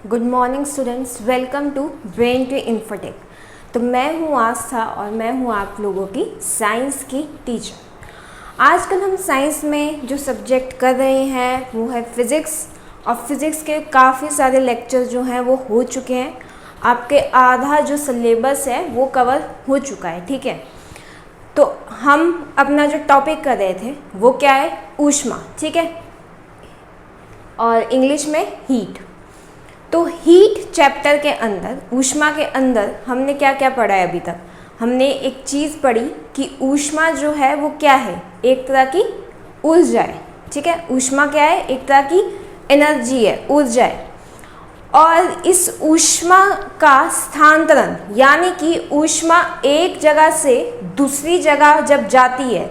Good morning students, welcome to brain to infotech. तो मैं हूँ आस्था और मैं हूँ आप लोगों की साइंस की टीचर। आजकल हम साइंस में जो सब्जेक्ट कर रहे हैं वो है फिज़िक्स, और फिज़िक्स के काफ़ी सारे लेक्चर जो हैं वो हो चुके हैं। आपके आधा जो सिलेबस है वो कवर हो चुका है, ठीक है। तो हम अपना जो टॉपिक कर रहे थे वो क्या है, ऊष्मा, ठीक है, और इंग्लिश में हीट। तो हीट चैप्टर के अंदर, ऊष्मा के अंदर हमने क्या क्या पढ़ा है अभी तक। हमने एक चीज़ पढ़ी कि ऊष्मा जो है वो क्या है, एक तरह की ऊर्जा है, ठीक है। ऊष्मा क्या है, एक तरह की एनर्जी है, ऊर्जा है। और इस ऊष्मा का स्थानांतरण, यानी कि ऊष्मा एक जगह से दूसरी जगह जब जाती है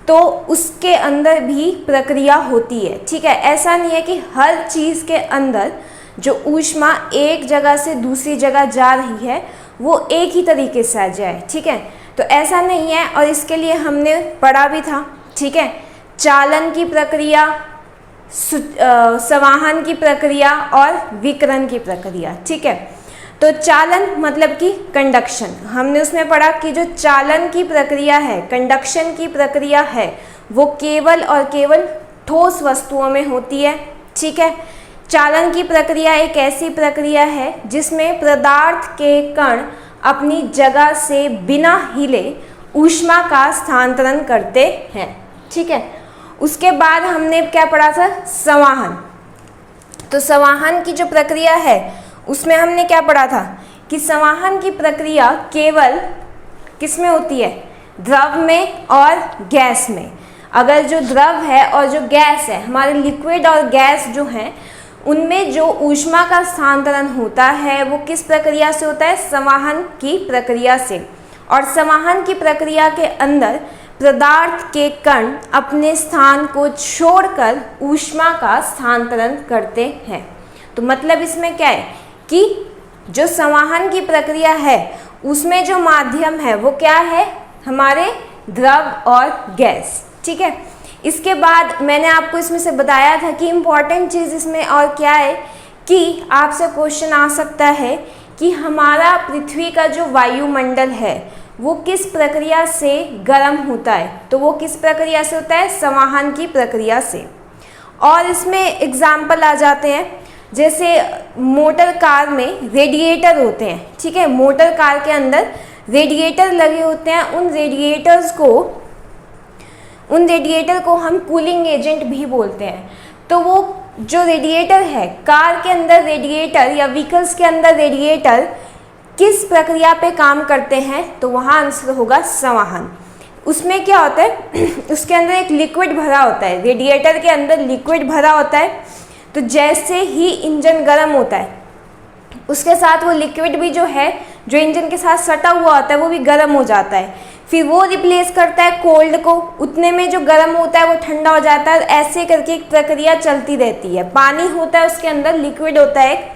तो उसके अंदर भी प्रक्रिया होती है, ठीक है। ऐसा नहीं है कि हर चीज़ के अंदर जो ऊष्मा एक जगह से दूसरी जगह जा रही है वो एक ही तरीके से आ जाए, ठीक है। तो ऐसा नहीं है, और इसके लिए हमने पढ़ा भी था, ठीक है, चालन की प्रक्रिया, संवहन की प्रक्रिया और विकिरण की प्रक्रिया, ठीक है। तो चालन मतलब कि कंडक्शन, हमने उसमें पढ़ा कि जो चालन की प्रक्रिया है, कंडक्शन की प्रक्रिया है, वो केवल और केवल ठोस वस्तुओं में होती है, ठीक है। चालन की प्रक्रिया एक ऐसी प्रक्रिया है जिसमें पदार्थ के कण अपनी जगह से बिना हिले ऊष्मा का स्थानांतरण करते हैं, ठीक है। उसके बाद हमने क्या पढ़ा था, संवहन। तो संवहन की जो प्रक्रिया है उसमें हमने क्या पढ़ा था कि संवहन की प्रक्रिया केवल किस में होती है, द्रव में और गैस में। अगर जो द्रव है और जो गैस है, हमारे लिक्विड और गैस जो हैं, उनमें जो ऊष्मा का स्थानांतरण होता है वो किस प्रक्रिया से होता है, संवहन की प्रक्रिया से। और संवहन की प्रक्रिया के अंदर पदार्थ के कण अपने स्थान को छोड़कर ऊष्मा का स्थानांतरण करते हैं। तो मतलब इसमें क्या है कि जो संवहन की प्रक्रिया है उसमें जो माध्यम है वो क्या है, हमारे द्रव और गैस, ठीक है। इसके बाद मैंने आपको इसमें से बताया था कि इम्पॉर्टेंट चीज़ इसमें और क्या है कि आपसे क्वेश्चन आ सकता है कि हमारा पृथ्वी का जो वायुमंडल है वो किस प्रक्रिया से गर्म होता है। तो वो किस प्रक्रिया से होता है, संवहन की प्रक्रिया से। और इसमें एग्जाम्पल आ जाते हैं, जैसे मोटर कार में रेडिएटर होते हैं, ठीक है। मोटर कार के अंदर रेडिएटर लगे होते हैं, उन रेडिएटर को हम कूलिंग एजेंट भी बोलते हैं। तो वो जो रेडिएटर है, कार के अंदर रेडिएटर या व्हीकल्स के अंदर रेडिएटर किस प्रक्रिया पे काम करते हैं, तो वहाँ आंसर होगा संवहन। उसमें क्या होता है उसके अंदर एक लिक्विड भरा होता है, रेडिएटर के अंदर लिक्विड भरा होता है। तो जैसे ही इंजन गर्म होता है उसके साथ वो लिक्विड भी जो है, जो इंजन के साथ सटा हुआ होता है, वो भी गर्म हो जाता है। फिर वो रिप्लेस करता है कोल्ड को, उतने में जो गर्म होता है वो ठंडा हो जाता है। ऐसे करके एक प्रक्रिया चलती रहती है। पानी होता है उसके अंदर, लिक्विड होता है एक,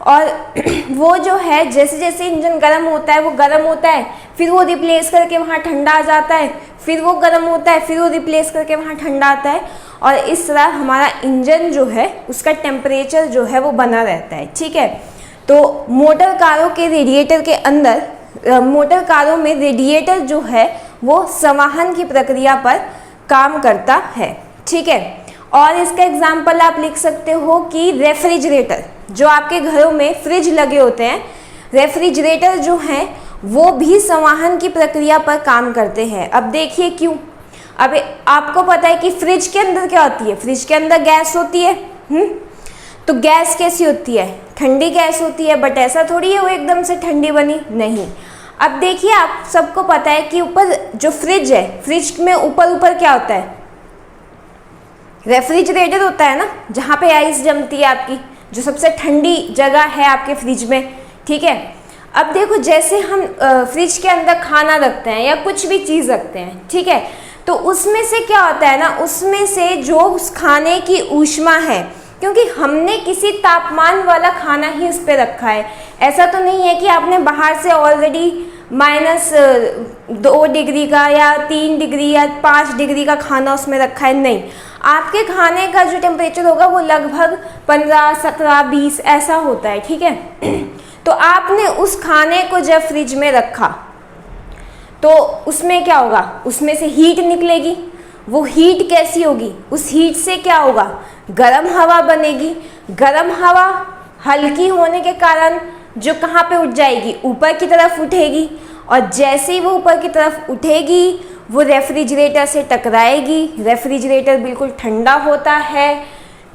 और वो जो है जैसे जैसे इंजन गर्म होता है वो गर्म होता है, फिर वो रिप्लेस करके वहाँ ठंडा आ जाता है, फिर वो गर्म होता है, फिर वो रिप्लेस करके वहाँ ठंडा आता है। और इस तरह हमारा इंजन जो है उसका टेम्परेचर जो है वो बना रहता है, ठीक है। तो मोटर कारों के रेडिएटर के अंदर, मोटर कारों में रेडिएटर जो है वो संवहन की प्रक्रिया पर काम करता है, ठीक है। और इसका एग्जाम्पल आप लिख सकते हो कि रेफ्रिजरेटर, जो आपके घरों में फ्रिज लगे होते हैं, रेफ्रिजरेटर जो हैं वो भी संवहन की प्रक्रिया पर काम करते हैं। अब देखिए क्यों। अब आपको पता है कि फ्रिज के अंदर क्या होती है, फ्रिज के अंदर गैस होती है, तो गैस कैसी होती है, ठंडी गैस होती है। बट ऐसा थोड़ी है वो एकदम से ठंडी बनी, नहीं। अब देखिए, आप सबको पता है कि ऊपर जो फ्रिज है, फ्रिज में ऊपर क्या होता है, रेफ्रिजरेटर होता है ना, जहाँ पे आइस जमती है आपकी, जो सबसे ठंडी जगह है आपके फ्रिज में, ठीक है। अब देखो, जैसे हम फ्रिज के अंदर खाना रखते हैं या कुछ भी चीज़ रखते हैं, ठीक है, तो उसमें से क्या होता है ना, उसमें से जो उस खाने की ऊष्मा है, क्योंकि हमने किसी तापमान वाला खाना ही उस पर रखा है। ऐसा तो नहीं है कि आपने बाहर से ऑलरेडी -2 डिग्री का या 3 डिग्री या 5 डिग्री का खाना उसमें रखा है, नहीं। आपके खाने का जो टेम्परेचर होगा वो लगभग 15, 17, 20 ऐसा होता है, ठीक है। तो आपने उस खाने को जब फ्रिज में रखा तो उसमें क्या होगा, उसमें से हीट निकलेगी। वो हीट कैसी होगी, उस हीट से क्या होगा, गर्म हवा बनेगी। गर्म हवा हल्की होने के कारण जो कहाँ पे उठ जाएगी, ऊपर की तरफ उठेगी, और जैसे ही वो ऊपर की तरफ उठेगी वो रेफ्रिजरेटर से टकराएगी। रेफ्रिजरेटर बिल्कुल ठंडा होता है।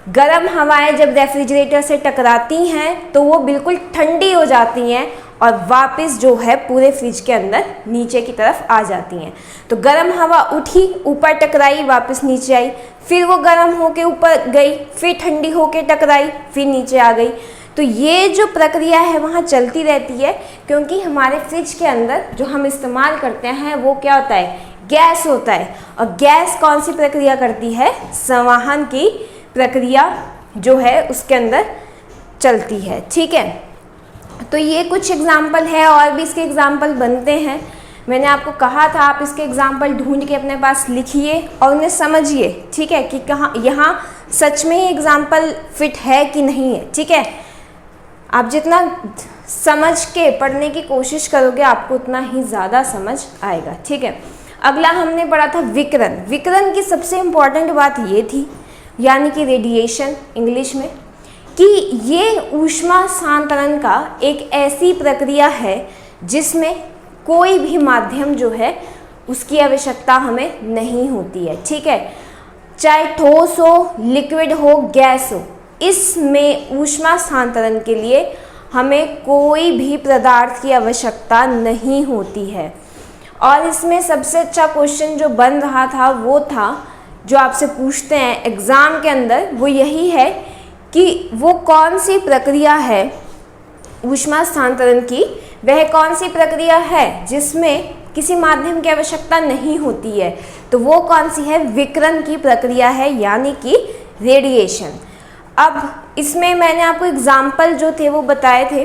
गर्म हवाएं जब रेफ्रिजरेटर से टकराती हैं तो वो बिल्कुल ठंडी हो जाती हैं और वापस जो है पूरे फ्रिज के अंदर नीचे की तरफ आ जाती हैं। तो गर्म हवा उठी, ऊपर टकराई, वापस नीचे आई, फिर वो गर्म होके ऊपर गई, फिर ठंडी होके टकराई, फिर नीचे आ गई। तो ये जो प्रक्रिया है वहाँ चलती रहती है, क्योंकि हमारे फ्रिज के अंदर जो हम इस्तेमाल करते हैं वो क्या होता है, गैस होता है। और गैस कौन सी प्रक्रिया करती है, संवहन की प्रक्रिया जो है उसके अंदर चलती है, ठीक है। तो ये कुछ एग्जाम्पल है, और भी इसके एग्जाम्पल बनते हैं। मैंने आपको कहा था आप इसके एग्जाम्पल ढूंढ के अपने पास लिखिए और उन्हें समझिए, ठीक है, कि कहाँ यहाँ सच में ही एग्जाम्पल फिट है कि नहीं है, ठीक है। आप जितना समझ के पढ़ने की कोशिश करोगे आपको उतना ही ज़्यादा समझ आएगा, ठीक है। अगला हमने पढ़ा था विकिरण। विकिरण की सबसे इम्पॉर्टेंट बात ये थी, यानी कि रेडिएशन इंग्लिश में, कि ये ऊष्मा स्थानांतरण का एक ऐसी प्रक्रिया है जिसमें कोई भी माध्यम जो है उसकी आवश्यकता हमें नहीं होती है, ठीक है। चाहे ठोस हो, लिक्विड हो, गैस हो, इसमें ऊष्मा स्थानांतरण के लिए हमें कोई भी पदार्थ की आवश्यकता नहीं होती है। और इसमें सबसे अच्छा क्वेश्चन जो बन रहा था वो था, जो आपसे पूछते हैं एग्ज़ाम के अंदर, वो यही है कि वो कौन सी प्रक्रिया है ऊष्मा स्थानांतरण की, वह कौन सी प्रक्रिया है जिसमें किसी माध्यम की आवश्यकता नहीं होती है। तो वो कौन सी है, विकिरण की प्रक्रिया है, यानी कि रेडिएशन। अब इसमें मैंने आपको एग्जाम्पल जो थे वो बताए थे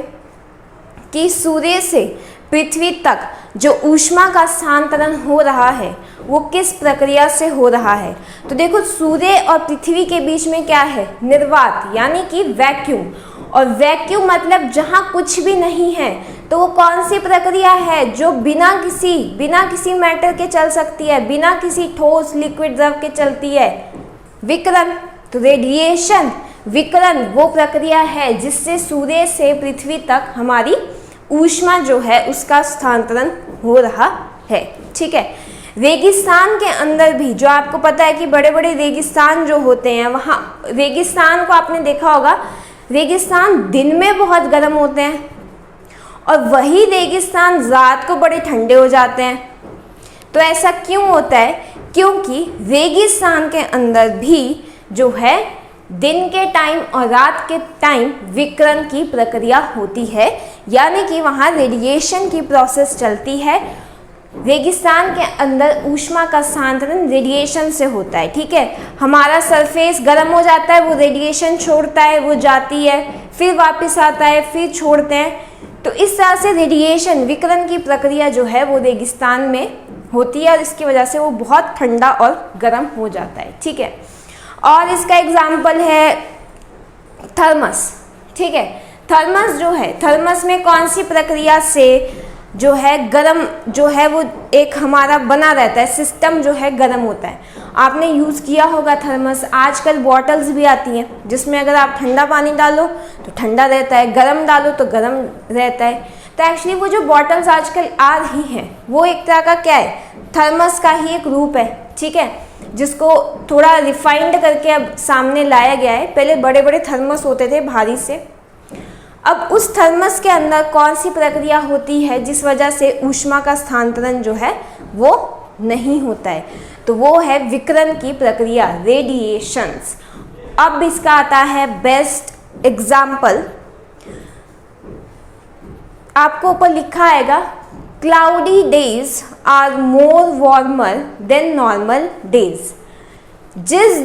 कि सूर्य से पृथ्वी तक जो ऊष्मा का स्थानांतरण हो रहा है वो किस प्रक्रिया से हो रहा है। तो देखो, सूर्य और पृथ्वी के बीच में क्या है, निर्वात, यानी कि वैक्यूम। और वैक्यूम मतलब जहाँ कुछ भी नहीं है। तो वो कौन सी प्रक्रिया है जो बिना किसी मैटर के चल सकती है, बिना किसी ठोस लिक्विड द्रव के चलती है, विकिरण। तो रेडिएशन, विकिरण वो प्रक्रिया है जिससे सूर्य से पृथ्वी तक हमारी ऊष्मा जो है उसका स्थानांतरण हो रहा है, ठीक है। रेगिस्तान के अंदर भी, जो आपको पता है कि बड़े बड़े रेगिस्तान जो होते हैं, वहाँ रेगिस्तान को आपने देखा होगा, रेगिस्तान दिन में बहुत गर्म होते हैं और वही रेगिस्तान रात को बड़े ठंडे हो जाते हैं। तो ऐसा क्यों होता है, क्योंकि रेगिस्तान के अंदर भी जो है दिन के टाइम और रात के टाइम विकिरण की प्रक्रिया होती है, यानी कि वहाँ रेडिएशन की प्रोसेस चलती है। रेगिस्तान के अंदर ऊष्मा का स्थानांतरण रेडिएशन से होता है, ठीक है। हमारा सरफेस गर्म हो जाता है, वो रेडिएशन छोड़ता है, वो जाती है, फिर वापस आता है, फिर छोड़ते हैं। तो इस तरह से रेडिएशन, विकिरण की प्रक्रिया जो है वो रेगिस्तान में होती है और इसकी वजह से वो बहुत ठंडा और गर्म हो जाता है, ठीक है। और इसका एग्जाम्पल है थर्मस, ठीक है। थर्मस जो है, थर्मस में कौन सी प्रक्रिया से जो है गर्म जो है वो एक हमारा बना रहता है, सिस्टम जो है गर्म होता है। आपने यूज़ किया होगा थर्मस। आजकल बॉटल्स भी आती हैं जिसमें अगर आप ठंडा पानी डालो तो ठंडा रहता है, गर्म डालो तो गर्म रहता है। तो एक्चुअली वो जो बॉटल्स आजकल आ रही हैं वो एक तरह का क्या है, थर्मस का ही एक रूप है, ठीक है, जिसको थोड़ा रिफाइंड करके अब सामने लाया गया है। पहले बड़े बड़े थर्मस होते थे भारी से। अब उस थर्मस के अंदर कौन सी प्रक्रिया होती है जिस वजह से ऊष्मा का स्थानांतरण जो है वो नहीं होता है, तो वो है विकिरण की प्रक्रिया, रेडिएशंस। अब इसका आता है बेस्ट एग्जाम्पल, आपको ऊपर लिखा आएगा, cloudy days are more warmer than normal days. जिस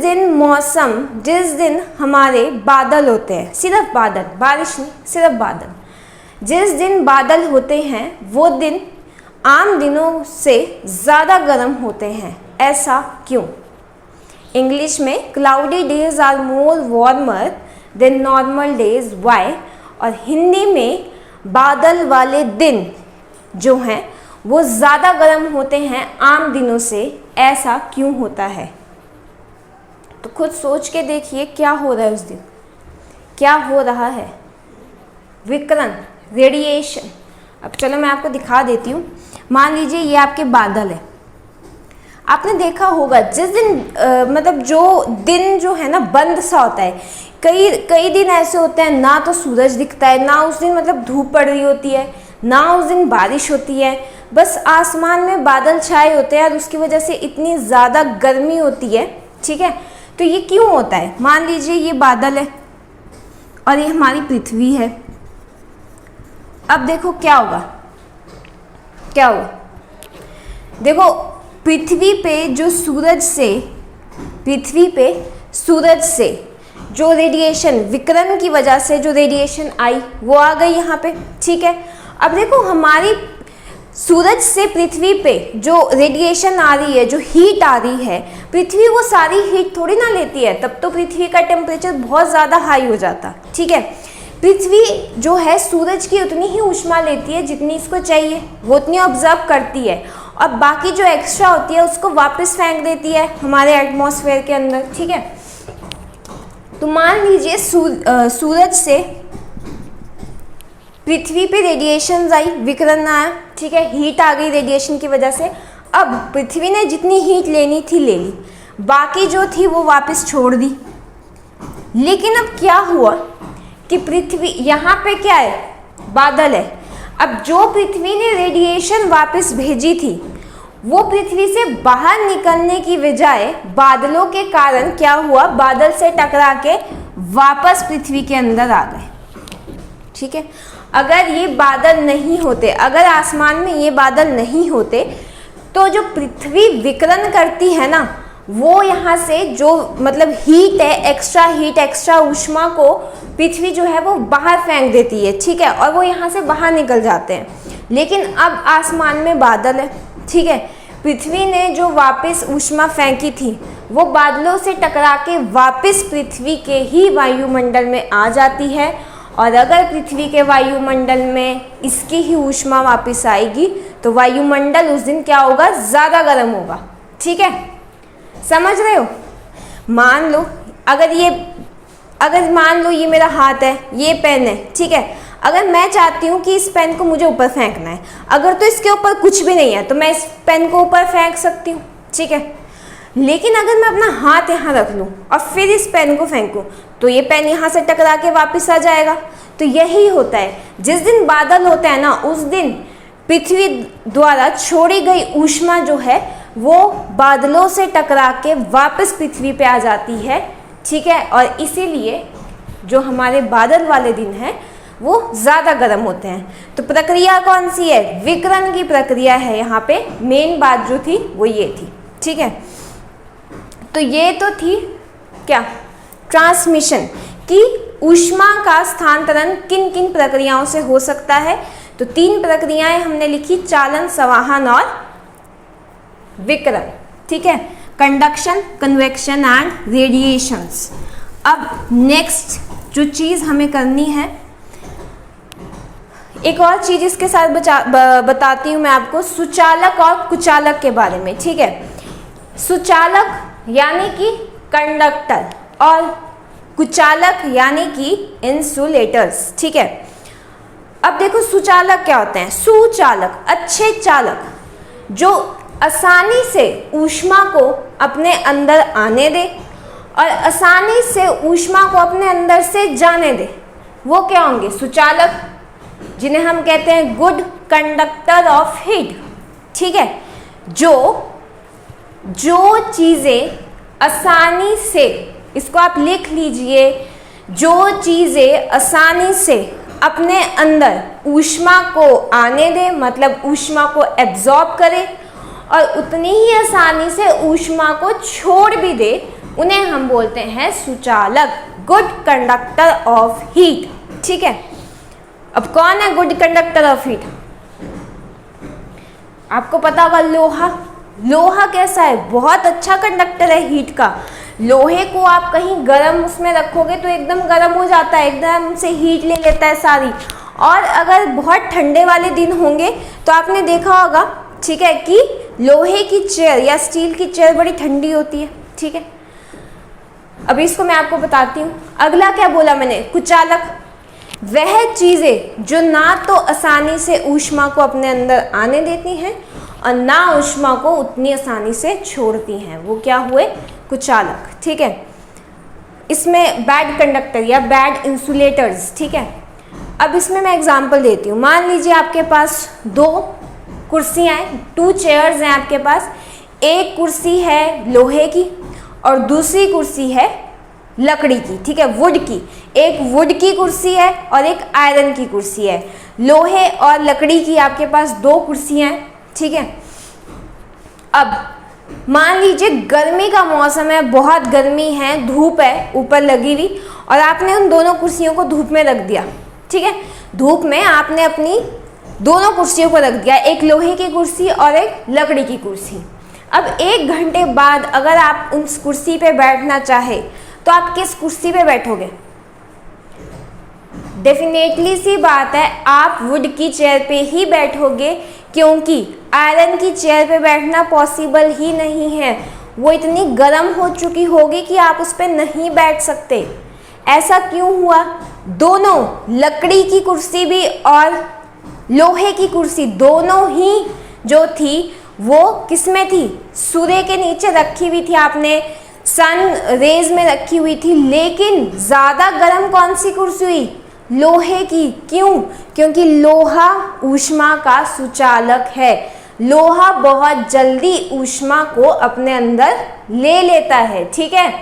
दिन हमारे बादल होते हैं, सिर्फ बादल, बारिश नहीं, सिर्फ बादल, जिस दिन बादल होते हैं वो दिन आम दिनों से ज़्यादा गर्म होते हैं, ऐसा क्यों? इंग्लिश में cloudy days are more warmer than normal days, why? और हिंदी में बादल वाले दिन जो हैं वो ज़्यादा गर्म होते हैं आम दिनों से, ऐसा क्यों होता है? तो खुद सोच के देखिए क्या हो रहा है उस दिन, क्या हो रहा है? विकिरण, रेडिएशन। अब चलो मैं आपको दिखा देती हूँ। मान लीजिए ये आपके बादल है। आपने देखा होगा जिस दिन मतलब जो दिन जो है ना बंद सा होता है, कई दिन ऐसे होते हैं ना तो सूरज दिखता है, ना उस दिन मतलब धूप पड़ रही होती है, ना उस दिन बारिश होती है, बस आसमान में बादल छाए होते हैं और उसकी वजह से इतनी ज़्यादा गर्मी होती है। ठीक है, तो ये क्यों होता है? मान लीजिए ये बादल है और ये हमारी पृथ्वी है। अब देखो क्या होगा, क्या होगा? देखो पृथ्वी पे सूरज से जो रेडिएशन, विकिरण की वजह से जो रेडिएशन आई वो आ गई यहाँ पे। ठीक है, अब देखो हमारी सूरज से पृथ्वी पे जो रेडिएशन आ रही है, जो हीट आ रही है, पृथ्वी वो सारी हीट थोड़ी ना लेती है, तब तो पृथ्वी का टेम्परेचर बहुत ज़्यादा हाई हो जाता। ठीक है, पृथ्वी जो है सूरज की उतनी ही ऊष्मा लेती है जितनी इसको चाहिए, वो उतनी ऑब्जर्व करती है, और बाकी जो एक्स्ट्रा होती है उसको वापस फेंक देती है हमारे एटमॉस्फेयर के अंदर। ठीक है, तो मान लीजिए सूरज से पृथ्वी पे रेडिएशन आई, विकिरण आया। ठीक है, हीट आ गई रेडिएशन की वजह से। अब पृथ्वी ने जितनी हीट लेनी थी ले ली, बाकी जो थी वो वापस छोड़ दी। लेकिन अब क्या हुआ कि पृथ्वी, यहाँ पे क्या है? बादल है। अब जो पृथ्वी ने रेडिएशन वापस भेजी थी वो पृथ्वी से बाहर निकलने की बजाय बादलों के कारण क्या हुआ? बादल से टकरा के वापस पृथ्वी के अंदर आ गए। ठीक है, अगर ये बादल नहीं होते, अगर आसमान में ये बादल नहीं होते, तो जो पृथ्वी विकिरण करती है ना, वो यहाँ से जो मतलब हीट है, एक्स्ट्रा हीट, एक्स्ट्रा ऊष्मा को पृथ्वी जो है वो बाहर फेंक देती है। ठीक है, और वो यहाँ से बाहर निकल जाते हैं। लेकिन अब आसमान में बादल है। ठीक है, पृथ्वी ने जो वापस ऊष्मा फेंकी थी वो बादलों से टकरा के वापस पृथ्वी के ही वायुमंडल में आ जाती है, और अगर पृथ्वी के वायुमंडल में इसकी ही ऊष्मा वापस आएगी तो वायुमंडल उस दिन क्या होगा? ज़्यादा गर्म होगा। ठीक है, समझ रहे हो? मान लो अगर मान लो ये मेरा हाथ है, ये पेन है। ठीक है, अगर मैं चाहती हूँ कि इस पेन को मुझे ऊपर फेंकना है, अगर तो इसके ऊपर कुछ भी नहीं है तो मैं इस पेन को ऊपर फेंक सकती हूँ। ठीक है, लेकिन अगर मैं अपना हाथ यहाँ रख लूँ और फिर इस पेन को फेंकूँ तो ये पेन यहाँ से टकरा के वापस आ जाएगा। तो यही होता है, जिस दिन बादल होता है ना, उस दिन पृथ्वी द्वारा छोड़ी गई ऊष्मा जो है वो बादलों से टकरा के वापस पृथ्वी पे आ जाती है। ठीक है, और इसीलिए जो हमारे बादल वाले दिन हैं वो ज़्यादा गर्म होते हैं। तो प्रक्रिया कौन सी है? विकिरण की प्रक्रिया है। यहाँ पे मेन बात जो थी वो ये थी। ठीक है, तो ये तो थी क्या? ट्रांसमिशन की ऊष्मा का स्थानांतरण किन किन प्रक्रियाओं से हो सकता है। तो 3 प्रक्रियाएं हमने लिखी, चालन, संवहन और विकिरण। ठीक है, कंडक्शन, कन्वेक्शन एंड रेडिएशंस। अब नेक्स्ट जो चीज़ हमें करनी है, एक और चीज़ इसके साथ बताती हूँ मैं आपको, सुचालक और कुचालक के बारे में। ठीक है, सुचालक यानी कि कंडक्टर और कुचालक यानी कि इंसुलेटर्स। ठीक है, अब देखो सुचालक क्या होते हैं? सुचालक, अच्छे चालक, जो आसानी से ऊष्मा को अपने अंदर आने दे और आसानी से ऊष्मा को अपने अंदर से जाने दे, वो क्या होंगे? सुचालक, जिन्हें हम कहते हैं गुड कंडक्टर ऑफ हीट। ठीक है, जो चीज़ें आसानी से, इसको आप लिख लीजिए, जो चीज़ें आसानी से अपने अंदर ऊष्मा को आने दे, मतलब ऊष्मा को एब्जॉर्ब करे, और उतनी ही आसानी से ऊष्मा को छोड़ भी दे, उन्हें हम बोलते हैं सुचालक, गुड कंडक्टर ऑफ हीट। ठीक है, अब कौन है गुड कंडक्टर ऑफ हीट? आपको पता होगा लोहा, लोहा कैसा है, बहुत अच्छा कंडक्टर है हीट का। लोहे को आप कहीं गर्म उसमें रखोगे तो एकदम गर्म हो जाता है, एकदम से हीट ले लेता है सारी। और अगर बहुत ठंडे वाले दिन होंगे तो आपने देखा होगा, ठीक है, कि लोहे की चेयर या स्टील की चेयर बड़ी ठंडी होती है, ठीक है। अभी इसको मैं आपको बताती हूँ। अगला क्या बोला मैंने, कुचालक, वह चीज़ें जो ना तो आसानी से ऊष्मा को अपने अंदर आने देती हैं और ना ऊष्मा को उतनी आसानी से छोड़ती हैं, वो क्या हुए, कुचालक, ठीक है। इसमें बैड कंडक्टर या बैड इंसुलेटर्स, ठीक है। अब इसमें मैं एग्जांपल देती हूँ। मान लीजिए आपके पास 2 कुर्सियाँ हैं, 2 चेयर्स हैं आपके पास। एक कुर्सी है लोहे की और दूसरी कुर्सी है लकड़ी की, ठीक है, वुड की। एक वुड की कुर्सी है और एक आयरन की कुर्सी है। लोहे और लकड़ी की आपके पास 2 कुर्सियाँ हैं, ठीक है। अब मान लीजिए गर्मी का मौसम है, बहुत गर्मी है, धूप है ऊपर लगी हुई, और आपने उन दोनों कुर्सियों को धूप में रख दिया, ठीक है। धूप में आपने अपनी दोनों कुर्सियों को रख दिया, एक लोहे की कुर्सी और एक लकड़ी की कुर्सी। अब 1 घंटे बाद अगर आप उस कुर्सी पे बैठना चाहे तो आप किस कुर्सी पे बैठोगे? डेफिनेटली सी बात है, आप वुड की चेयर पे ही बैठोगे, क्योंकि आयरन की चेयर पे बैठना पॉसिबल ही नहीं है। वो इतनी गर्म हो चुकी होगी कि आप उस पर नहीं बैठ सकते। ऐसा क्यों हुआ? दोनों, लकड़ी की कुर्सी भी और लोहे की कुर्सी, दोनों ही जो थी वो किस में थी? सूर्य के नीचे रखी हुई थी, आपने सन रेज में रखी हुई थी। लेकिन ज़्यादा गर्म कौन सी कुर्सी हुई? लोहे की। क्यों? क्योंकि लोहा ऊष्मा का सुचालक है। लोहा बहुत जल्दी ऊष्मा को अपने अंदर ले लेता है, ठीक है।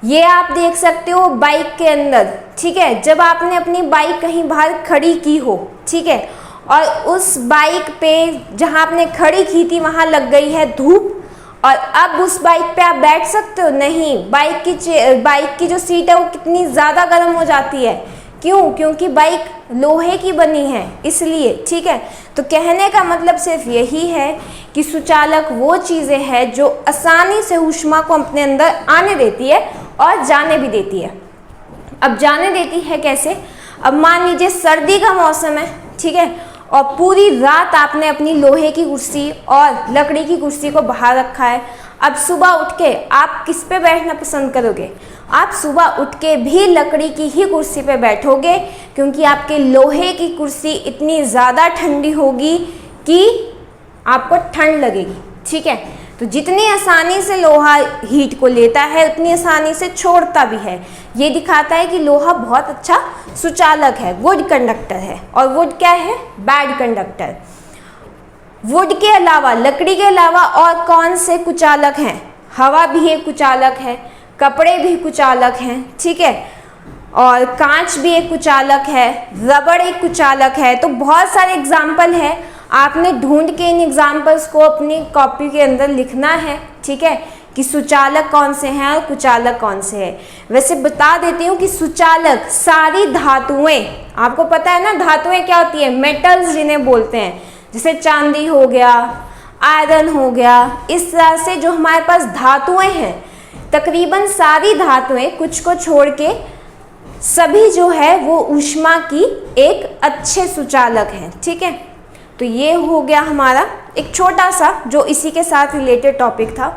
ये आप देख सकते हो बाइक के अंदर, ठीक है। जब आपने अपनी बाइक कहीं बाहर खड़ी की हो, ठीक है, और उस बाइक पे जहाँ आपने खड़ी की थी वहाँ लग गई है धूप, और अब उस बाइक पे आप बैठ सकते हो? नहीं। बाइक की जो सीट है वो कितनी ज़्यादा गर्म हो जाती है। क्यों? क्योंकि बाइक लोहे की बनी है, इसलिए, ठीक है। तो कहने का मतलब सिर्फ यही है कि सुचालक वो चीज़ें हैं जो आसानी से ऊष्मा को अपने अंदर आने देती है और जाने भी देती है। अब जाने देती है कैसे? अब मान लीजिए सर्दी का मौसम है, ठीक है, और पूरी रात आपने अपनी लोहे की कुर्सी और लकड़ी की कुर्सी को बाहर रखा है। अब सुबह उठ के आप किस पे बैठना पसंद करोगे? आप सुबह उठ के भी लकड़ी की ही कुर्सी पे बैठोगे, क्योंकि आपके लोहे की कुर्सी इतनी ज़्यादा ठंडी होगी कि आपको ठंड लगेगी, ठीक है। तो जितनी आसानी से लोहा हीट को लेता है उतनी आसानी से छोड़ता भी है। ये दिखाता है कि लोहा बहुत अच्छा सुचालक है, गुड कंडक्टर है। और वुड क्या है? Bad conductor. वुड के अलावा, लकड़ी के अलावा और कौन से कुचालक हैं? हवा भी एक कुचालक है, कपड़े भी कुचालक हैं, ठीक है, और कांच भी एक कुचालक है, रबड़ एक कुचालक है। तो बहुत सारे एग्जाम्पल है, आपने ढूंढ के इन एग्जाम्पल्स को अपनी कॉपी के अंदर लिखना है, ठीक है, कि सुचालक कौन से हैं और कुचालक कौन से हैं। वैसे बता देती हूँ कि सुचालक सारी धातुएं, आपको पता है ना धातुएं क्या होती है? मेटल्स जिन्हें बोलते हैं, जैसे चांदी हो गया, आयरन हो गया, इस तरह से जो हमारे पास धातुएं हैं, तकरीबन सारी धातुएं, कुछ को छोड़ के सभी जो है वो ऊष्मा की एक अच्छे सुचालक हैं, ठीक है। तो ये हो गया हमारा एक छोटा सा जो इसी के साथ रिलेटेड टॉपिक था।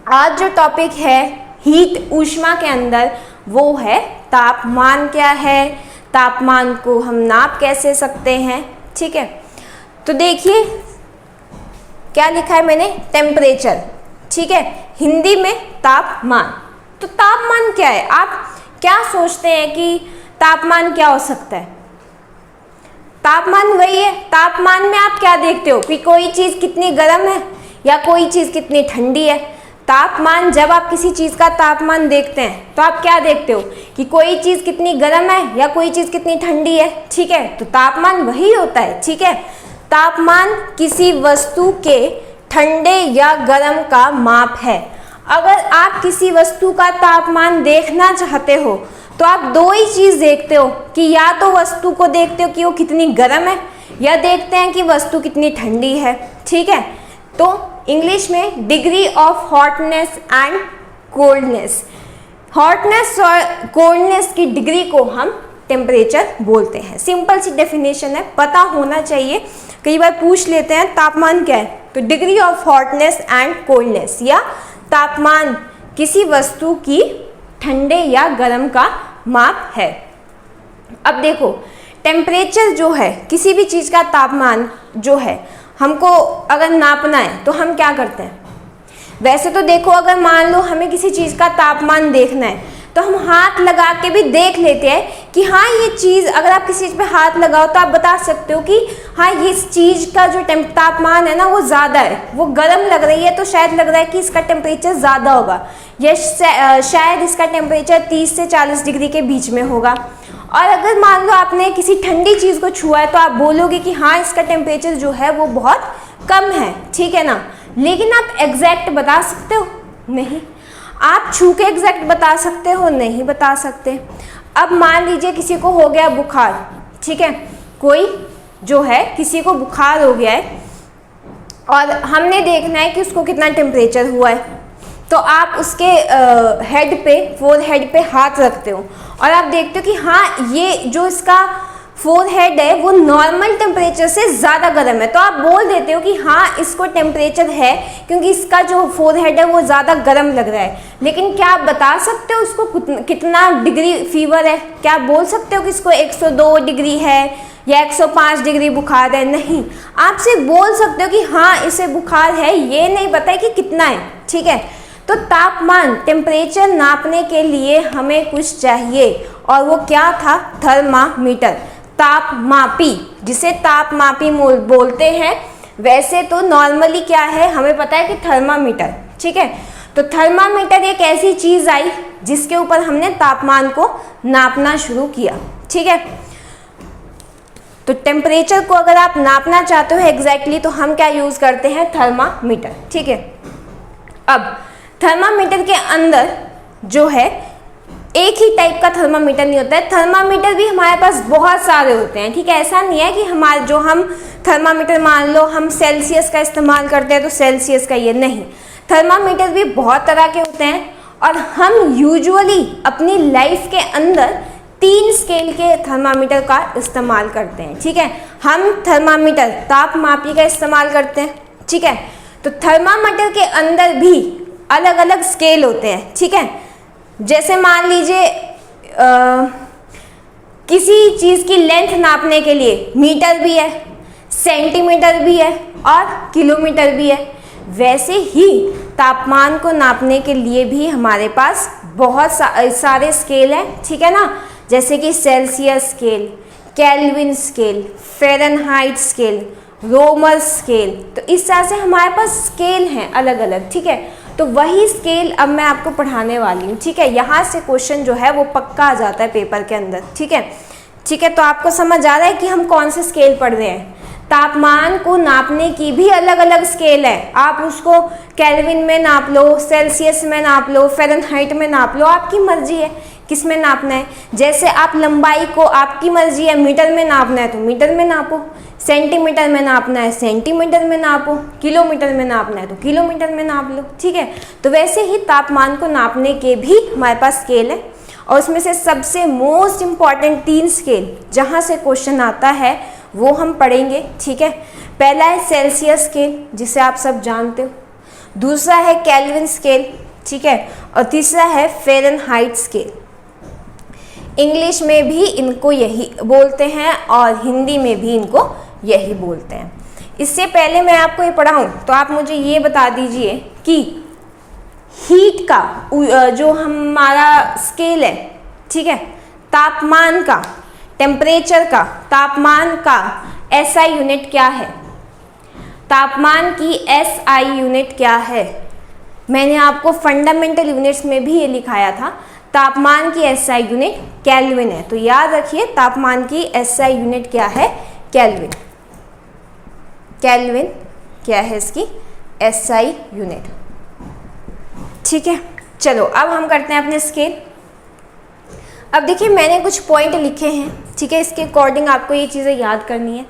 आज जो टॉपिक है हीट, ऊष्मा के अंदर, वो है तापमान क्या है, तापमान को हम नाप कैसे सकते हैं, ठीक है। तो देखिए क्या लिखा है मैंने, टेम्परेचर, ठीक है, हिंदी में तापमान। तो तापमान क्या है? आप क्या सोचते हैं कि तापमान क्या हो सकता है? तापमान वही है। तापमान में आप क्या देखते हो कि कोई चीज़ कितनी गर्म है या कोई चीज़ कितनी ठंडी है। तापमान, जब आप किसी चीज़ का तापमान देखते हैं तो आप क्या देखते हो कि कोई चीज़ कितनी गर्म है या कोई चीज़ कितनी ठंडी है, ठीक है। तो तापमान वही होता है, ठीक है। तापमान किसी वस्तु के ठंडे या गर्म का माप है। अगर आप किसी वस्तु का तापमान देखना चाहते हो तो आप 2 ही चीज़ देखते हो, कि या तो वस्तु को देखते हो कि वो कितनी गर्म है या देखते हैं कि वस्तु कितनी ठंडी है, ठीक है। तो इंग्लिश में degree of hotness and coldness, hotness और कोल्डनेस की डिग्री को हम टेम्परेचर बोलते हैं। सिंपल सी डेफिनेशन है, पता होना चाहिए। कई बार पूछ लेते हैं तापमान क्या है, तो degree of hotness and coldness, या तापमान किसी वस्तु की ठंडे या गर्म का माप है। अब देखो, टेम्परेचर जो है, किसी भी चीज़ का तापमान जो है, हमको अगर नापना है तो हम क्या करते हैं? वैसे तो देखो, अगर मान लो हमें किसी चीज़ का तापमान देखना है तो हम हाथ लगा के भी देख लेते हैं कि हाँ ये चीज़, अगर आप किसी चीज़ पे हाथ लगाओ तो आप बता सकते हो कि हाँ ये इस चीज़ का जो तापमान है ना वो ज़्यादा है, वो गर्म लग रही है तो शायद लग रहा है कि इसका टेम्परेचर ज़्यादा होगा, या शायद इसका टेम्परेचर 30 से 40 डिग्री के बीच में होगा। और अगर मान लो आपने किसी ठंडी चीज़ को छुआ है तो आप बोलोगे कि हाँ इसका टेम्परेचर जो है वो बहुत कम है, ठीक है ना। लेकिन आप एग्जैक्ट बता सकते हो? नहीं। आप छू के एग्जैक्ट बता सकते हो? नहीं बता सकते। अब मान लीजिए किसी को हो गया बुखार, ठीक है, कोई जो है किसी को बुखार हो गया है और हमने देखना है कि उसको कितना टेम्परेचर हुआ है, तो आप उसके हेड पे, फोरहेड पे हाथ रखते हो और आप देखते हो कि हाँ ये जो इसका फोरहेड है वो नॉर्मल टेम्परेचर से ज़्यादा गर्म है, तो आप बोल देते हो कि हाँ इसको टेम्परेचर है क्योंकि इसका जो फोरहेड है वो ज़्यादा गर्म लग रहा है। लेकिन क्या आप बता सकते हो उसको कितना डिग्री फीवर है? क्या आप बोल सकते हो कि इसको 102 डिग्री है या 105 डिग्री बुखार है? नहीं। आप सिर्फ बोल सकते हो कि हाँ इसे बुखार है, ये नहीं पता है कि कितना है, ठीक है। तो तापमान, टेम्परेचर नापने के लिए हमें कुछ चाहिए और वो क्या था? थर्मामीटर, तापमापी, जिसे तापमापी बोलते हैं। वैसे तो नॉर्मली क्या है, हमें पता है कि थर्मामीटर, ठीक है। तो थर्मामीटर एक ऐसी चीज़ आई जिसके ऊपर हमने तापमान को नापना शुरू किया, ठीक है। तो टेम्परेचर को अगर आप नापना चाहते हो एग्जैक्टली तो हम क्या यूज़ करते हैं? थर्मामीटर, ठीक है। अब थर्मामीटर के अंदर जो है एक ही टाइप का थर्मामीटर नहीं होता है, थर्मामीटर भी हमारे पास बहुत सारे होते हैं, ठीक है। ऐसा नहीं है कि हमारे जो हम थर्मामीटर, मान लो हम सेल्सियस का इस्तेमाल करते हैं तो सेल्सियस का, ये नहीं। थर्मामीटर भी बहुत तरह के होते हैं और हम यूजुअली अपनी लाइफ के अंदर 3 स्केल के थर्मामीटर का इस्तेमाल करते हैं, ठीक है। हम थर्मामीटर, तापमापी का इस्तेमाल करते हैं, ठीक है। तो थर्मामीटर के अंदर भी अलग अलग स्केल होते हैं, ठीक है। जैसे मान लीजिए किसी चीज़ की लेंथ नापने के लिए मीटर भी है, सेंटीमीटर भी है और किलोमीटर भी है। वैसे ही तापमान को नापने के लिए भी हमारे पास बहुत सारे स्केल हैं, ठीक है ना। जैसे कि Celsius scale, Kelvin scale, Fahrenheit scale, Romer scale. तो इस तरह से हमारे पास स्केल हैं अलग अलग, ठीक है। तो वही स्केल अब मैं आपको पढ़ाने वाली हूँ, ठीक है। यहाँ से क्वेश्चन जो है वो पक्का आ जाता है पेपर के अंदर, ठीक है। ठीक है, तो आपको समझ आ रहा है कि हम कौन से स्केल पढ़ रहे हैं। तापमान को नापने की भी अलग अलग स्केल है, आप उसको केल्विन में नाप लो, सेल्सियस में नाप लो, फ़ारेनहाइट में नाप लो, आपकी मर्जी है किस में नापना है। जैसे आप लंबाई को, आपकी मर्जी है, मीटर में नापना है तो मीटर में नापो, सेंटीमीटर में नापना है सेंटीमीटर में नापो, किलोमीटर में नापना है तो किलोमीटर में नाप लो, ठीक है। तो वैसे ही तापमान को नापने के भी हमारे पास स्केल है और उसमें से सबसे मोस्ट इम्पॉर्टेंट 3 स्केल जहाँ से क्वेश्चन आता है वो हम पढ़ेंगे, ठीक है। पहला है सेल्सियस स्केल जिसे आप सब जानते हो, दूसरा है केल्विन स्केल, ठीक है, और तीसरा है फ़ारेनहाइट स्केल। इंग्लिश में भी इनको यही बोलते हैं और हिंदी में भी इनको यही बोलते हैं। इससे पहले मैं आपको ये पढ़ाऊँ तो आप मुझे ये बता दीजिए कि हीट का जो हमारा स्केल है, ठीक है, तापमान का, टेम्परेचर का, तापमान का SI यूनिट क्या है? तापमान की SI यूनिट क्या है? मैंने आपको फंडामेंटल यूनिट्स में भी ये लिखाया था। तापमान की SI यूनिट केल्विन है, तो याद रखिए तापमान की SI यूनिट क्या है? केल्विन। केल्विन क्या है इसकी SI यूनिट, ठीक है। चलो अब हम करते हैं अपने स्केल। अब देखिए मैंने कुछ पॉइंट लिखे हैं, ठीक है, इसके अकॉर्डिंग आपको ये चीज़ें याद करनी है।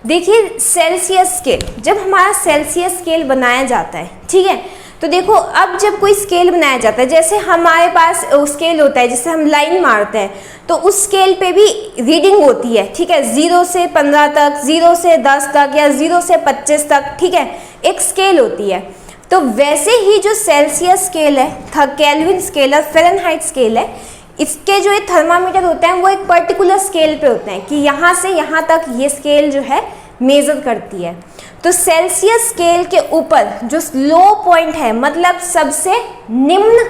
देखिए सेल्सियस स्केल, जब हमारा सेल्सियस स्केल बनाया जाता है, ठीक है, तो देखो अब जब कोई स्केल बनाया जाता है, जैसे हमारे पास स्केल होता है जिससे हम लाइन मारते हैं, तो उस स्केल पे भी रीडिंग होती है, ठीक है, 0 से 15 तक, 0 से 10 तक या 0 से 25 तक, ठीक है, एक स्केल होती है। तो वैसे ही जो सेल्सियस स्केल है, केल्विन स्केल है, फ़ारेनहाइट स्केल है, इसके जो ये थर्मामीटर होते हैं वो एक पर्टिकुलर स्केल पे होते हैं कि यहाँ से यहाँ तक ये स्केल जो है मेज़र करती है। तो सेल्सियस स्केल के ऊपर जो लो पॉइंट है, मतलब सबसे निम्न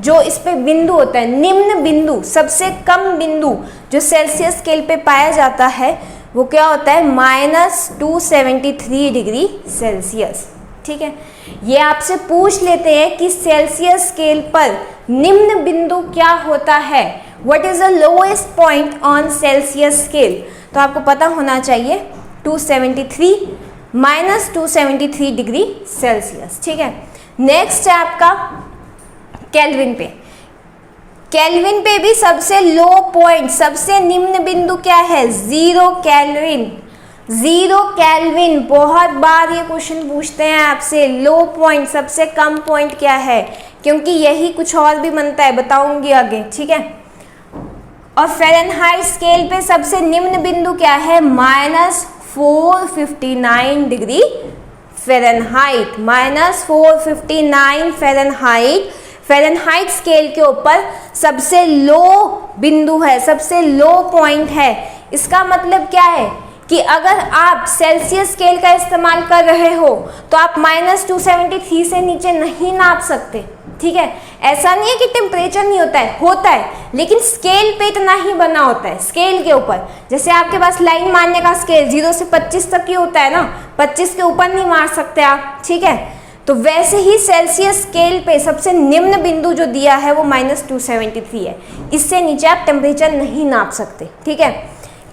जो इस पे बिंदु होता है, निम्न बिंदु, सबसे कम बिंदु जो सेल्सियस स्केल पे पाया जाता है, वो क्या होता है, -273 डिग्री सेल्सियस, ठीक है। ये आपसे पूछ लेते हैं कि सेल्सियस स्केल पर निम्न बिंदु क्या होता है, what is the lowest point on Celsius scale, तो आपको पता होना चाहिए 273 डिग्री सेल्सियस, ठीक है। नेक्स्ट है आपका केल्विन पे। केल्विन पे भी सबसे लो पॉइंट, सबसे निम्न बिंदु क्या है, 0 केल्विन। 0 केल्विन, बहुत बार ये क्वेश्चन पूछते हैं आपसे, लो पॉइंट, सबसे कम पॉइंट क्या है, क्योंकि यही कुछ और भी बनता है, बताऊंगी आगे, ठीक है। और फ़ारेनहाइट स्केल पे सबसे निम्न बिंदु क्या है, -459 degree Fahrenheit, -459 Fahrenheit. Fahrenheit scale के ऊपर सबसे लो बिंदु है, सबसे लो पॉइंट है। इसका मतलब क्या है कि अगर आप सेल्सियस स्केल का इस्तेमाल कर रहे हो तो आप -273 से नीचे नहीं नाप सकते, ठीक है। ऐसा नहीं है कि टेम्परेचर नहीं होता है, लेकिन स्केल पे इतना ही बना होता है। स्केल के ऊपर, जैसे आपके पास लाइन मारने का स्केल 0 से 25 तक ही होता है ना, 25 के ऊपर नहीं मार सकते आप, ठीक है। तो वैसे ही सेल्सियस स्केल पे सबसे निम्न बिंदु जो दिया है वो -273 है, इससे नीचे आप टेम्परेचर नहीं नाप सकते, ठीक है।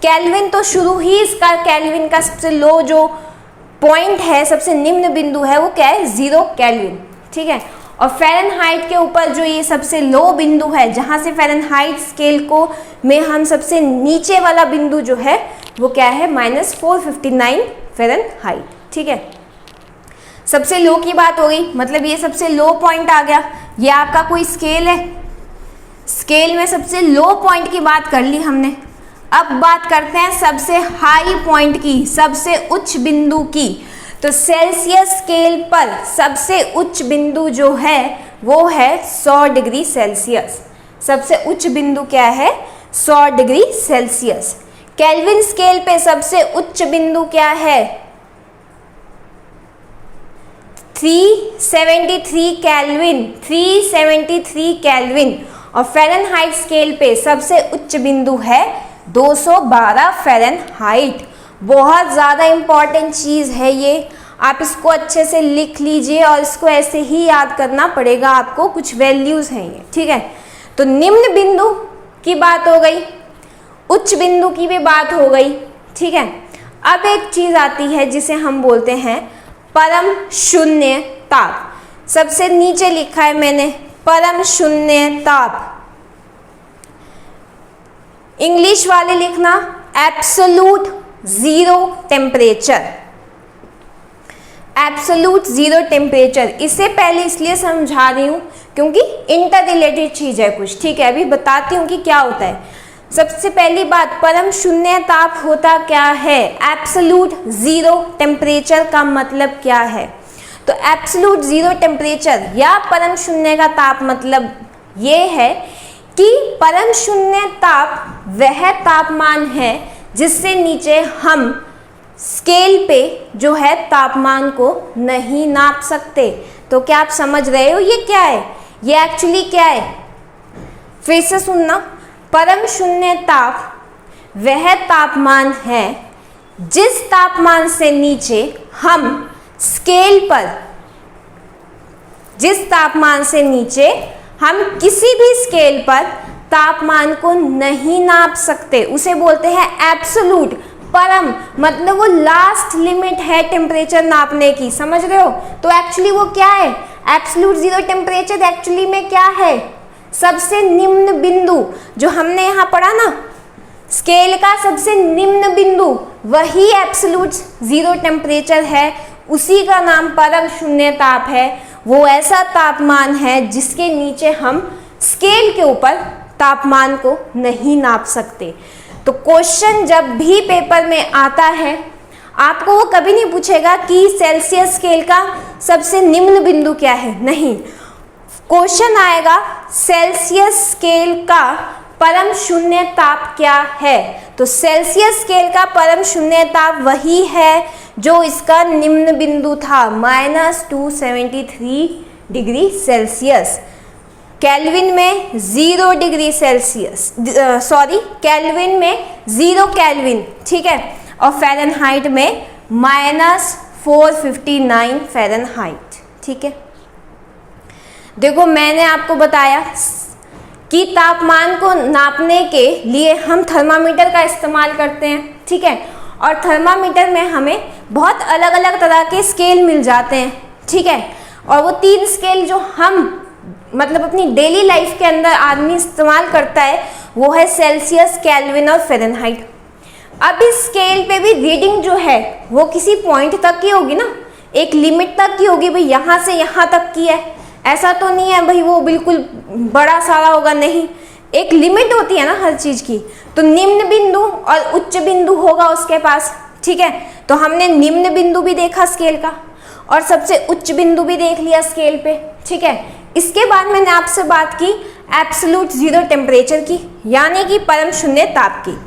केल्विन तो शुरू ही इसका, केल्विन का सबसे लो जो पॉइंट है, सबसे निम्न बिंदु है, वो क्या है, 0 केल्विन, ठीक है। और फ़ारेनहाइट के ऊपर जो ये सबसे लो बिंदु है, जहाँ से फ़ारेनहाइट स्केल को में हम सबसे नीचे वाला बिंदु जो है वो क्या है, -459 फ़ारेनहाइट, ठीक है। सबसे लो की बात हो गई, मतलब ये सबसे लो पॉइंट आ गया। ये आपका कोई स्केल है, स्केल में सबसे लो पॉइंट की बात कर ली हमने। अब बात करते हैं सबसे हाई पॉइंट की, सबसे उच्च बिंदु की। तो सेल्सियस स्केल पर सबसे उच्च बिंदु जो है वो है 100 डिग्री सेल्सियस। सबसे उच्च बिंदु क्या है, 100 डिग्री सेल्सियस। केल्विन स्केल पे सबसे उच्च बिंदु क्या है, 373 केल्विन, 373 केल्विन। और फ़ारेनहाइट स्केल पे सबसे उच्च बिंदु है 212 फ़ारेनहाइट। बहुत ज़्यादा इम्पॉर्टेंट चीज़ है ये, आप इसको अच्छे से लिख लीजिए और इसको ऐसे ही याद करना पड़ेगा आपको, कुछ वैल्यूज़ हैं ये, ठीक है। तो निम्न बिंदु की बात हो गई, उच्च बिंदु की भी बात हो गई, ठीक है। अब एक चीज़ आती है जिसे हम बोलते हैं परम शून्य ताप। सबसे नीचे लिखा है मैंने परम शून्य ताप, इंग्लिश वाले लिखना absolute zero temperature, absolute zero temperature. इसे पहले इसलिए समझा रही हूँ क्योंकि इंटर रिलेटेड चीज़ है कुछ, ठीक है। अभी बताती हूँ कि क्या होता है। सबसे पहली बात, परम शून्य ताप होता क्या है, एब्सोल्यूट ज़ीरो टेम्परेचर का मतलब क्या है। तो एब्सोल्यूट ज़ीरो टेम्परेचर या परम शून्य का ताप मतलब ये है कि परम शून्य ताप वह तापमान है जिससे नीचे हम स्केल पे जो है तापमान को नहीं नाप सकते। तो क्या आप समझ रहे हो ये क्या है, ये एक्चुअली क्या है, फिर से सुनना। परम शून्य ताप वह तापमान है जिस तापमान से नीचे हम स्केल पर, जिस तापमान से नीचे हम किसी भी स्केल पर तापमान को नहीं नाप सकते, उसे बोलते हैं एब्सोल्यूट। परम मतलब वो लास्ट लिमिट है टेम्परेचर नापने की, समझ रहे हो। तो एक्चुअली वो क्या है, एब्सोल्यूट ज़ीरो टेम्परेचर एक्चुअली में क्या है, सबसे निम्न बिंदु जो हमने यहाँ पढ़ा ना, स्केल का सबसे निम्न बिंदु वही एब्सोल्यूट जीरो टेम्परेचर है, उसी का नाम परम शून्य ताप है। वो ऐसा तापमान है जिसके नीचे हम स्केल के ऊपर तापमान को नहीं नाप सकते। तो क्वेश्चन जब भी पेपर में आता है आपको वो कभी नहीं पूछेगा कि सेल्सियस स्केल का सबसे निम्न बिंदु क्या है, नहीं, क्वेश्चन आएगा सेल्सियस स्केल का परम शून्य ताप क्या है। तो सेल्सियस स्केल का परम शून्य ताप वही है जो इसका निम्न बिंदु था, -273 डिग्री सेल्सियस। केल्विन में 0 डिग्री सेल्सियस, केल्विन में 0 केल्विन, ठीक है, और फ़ारेनहाइट में -459 फ़ारेनहाइट, ठीक है। देखो मैंने आपको बताया कि तापमान को नापने के लिए हम थर्मामीटर का इस्तेमाल करते हैं, ठीक है, और थर्मामीटर में हमें बहुत अलग अलग तरह के स्केल मिल जाते हैं, ठीक है, और वो 3 स्केल जो हम मतलब अपनी डेली लाइफ के अंदर आदमी इस्तेमाल करता है वो है सेल्सियस, केल्विन और फ़ारेनहाइट। अब इस स्केल पे भी रीडिंग जो है वो किसी पॉइंट तक की होगी ना, एक लिमिट तक की होगी, भाई यहाँ से यहाँ तक की है, ऐसा तो नहीं है भाई वो बिल्कुल बड़ा सारा होगा, नहीं, एक लिमिट होती है ना हर चीज़ की। तो निम्न बिंदु और उच्च बिंदु होगा उसके पास, ठीक है। तो हमने निम्न बिंदु भी देखा स्केल का और सबसे उच्च बिंदु भी देख लिया स्केल पे, ठीक है। इसके बाद मैंने आपसे बात की एब्सोल्यूट जीरो टेम्परेचर की, यानी कि परम शून्य ताप की,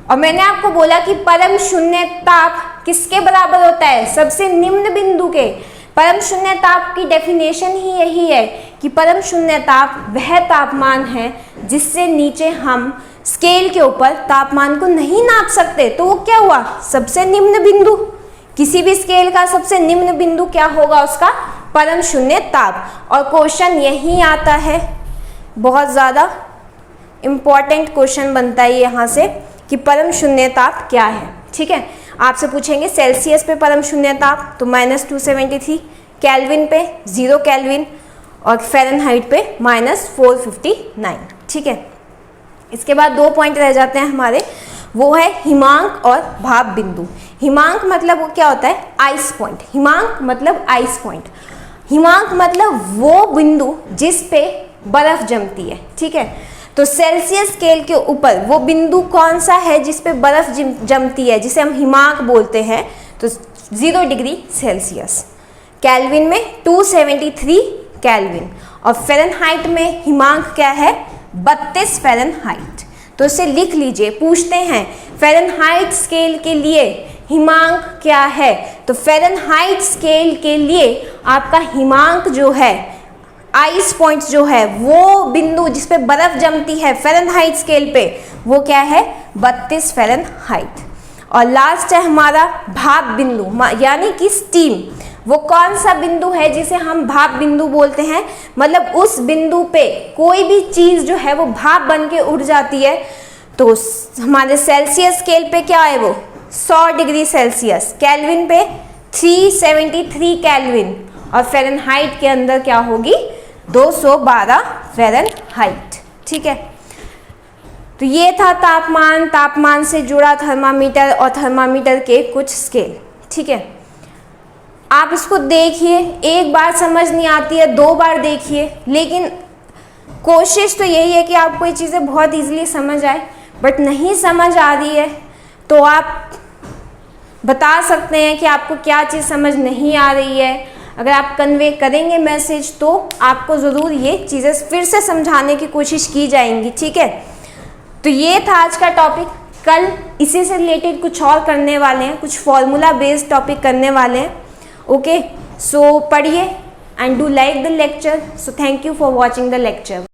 और मैंने आपको बोला कि परम शून्य ताप किसके बराबर होता है, सबसे निम्न बिंदु के। परम शून्य ताप की डेफिनेशन ही यही है कि परम शून्य ताप वह तापमान है जिससे नीचे हम स्केल के ऊपर तापमान को नहीं नाप सकते। तो वो क्या हुआ, सबसे निम्न बिंदु, किसी भी स्केल का सबसे निम्न बिंदु क्या होगा, उसका परम शून्य ताप। और क्वेश्चन यही आता है, बहुत ज़्यादा इम्पॉर्टेंट क्वेश्चन बनता है यहाँ से कि परम शून्य ताप क्या है, ठीक है। आपसे पूछेंगे सेल्सियस पे परम शून्य ताप तो -273, केल्विन पे 0 केल्विन और फ़ारेनहाइट पे -459, ठीक है। इसके बाद 2 पॉइंट रह जाते हैं हमारे, वो है हिमांक और भाप बिंदु। हिमांक मतलब वो क्या होता है, आइस पॉइंट। हिमांक मतलब आइस पॉइंट, हिमांक मतलब वो बिंदु जिस पे बर्फ जमती है, ठीक है। तो सेल्सियस स्केल के ऊपर वो बिंदु कौन सा है जिस पे बर्फ जमती है, जिसे हम हिमांक बोलते हैं, तो 0 डिग्री सेल्सियस। केल्विन में 273 केल्विन और फ़ारेनहाइट में हिमांक क्या है, 32 फ़ारेनहाइट। तो इसे लिख लीजिए, पूछते हैं फ़ारेनहाइट स्केल के लिए हिमांक क्या है, तो फ़ारेनहाइट स्केल के लिए आपका हिमांक जो है, आइस पॉइंट जो है, वो बिंदु जिस पे बर्फ जमती है फ़ारेनहाइट स्केल पे, वो क्या है, 32 फ़ारेनहाइट। और लास्ट है हमारा भाप बिंदु, यानी कि स्टीम। वो कौन सा बिंदु है जिसे हम भाप बिंदु बोलते हैं, मतलब उस बिंदु पे कोई भी चीज़ जो है वो भाप बन के उड़ जाती है। तो हमारे सेल्सियस स्केल पे क्या है, वो 100 डिग्री सेल्सियस, केल्विन पे 373 केल्विन और फ़ारेनहाइट के अंदर क्या होगी, 212 फ़ारेनहाइट, ठीक है। तो ये था तापमान, तापमान से जुड़ा थर्मामीटर और थर्मामीटर के कुछ स्केल, ठीक है। आप इसको देखिए, एक बार समझ नहीं आती है 2 बार देखिए, लेकिन कोशिश तो यही है कि आपको ये चीज़ें बहुत इजीली समझ आए। बट नहीं समझ आ रही है तो आप बता सकते हैं कि आपको क्या चीज़ समझ नहीं आ रही है। अगर आप कन्वे करेंगे मैसेज तो आपको ज़रूर ये चीज़ें फिर से समझाने की कोशिश की जाएंगी, ठीक है। तो ये था आज का टॉपिक। कल इसी से रिलेटेड कुछ और करने वाले हैं, कुछ फॉर्मूला बेस्ड टॉपिक करने वाले हैं। ओके, सो पढ़िए and do like the lecture. So thank you for watching the lecture.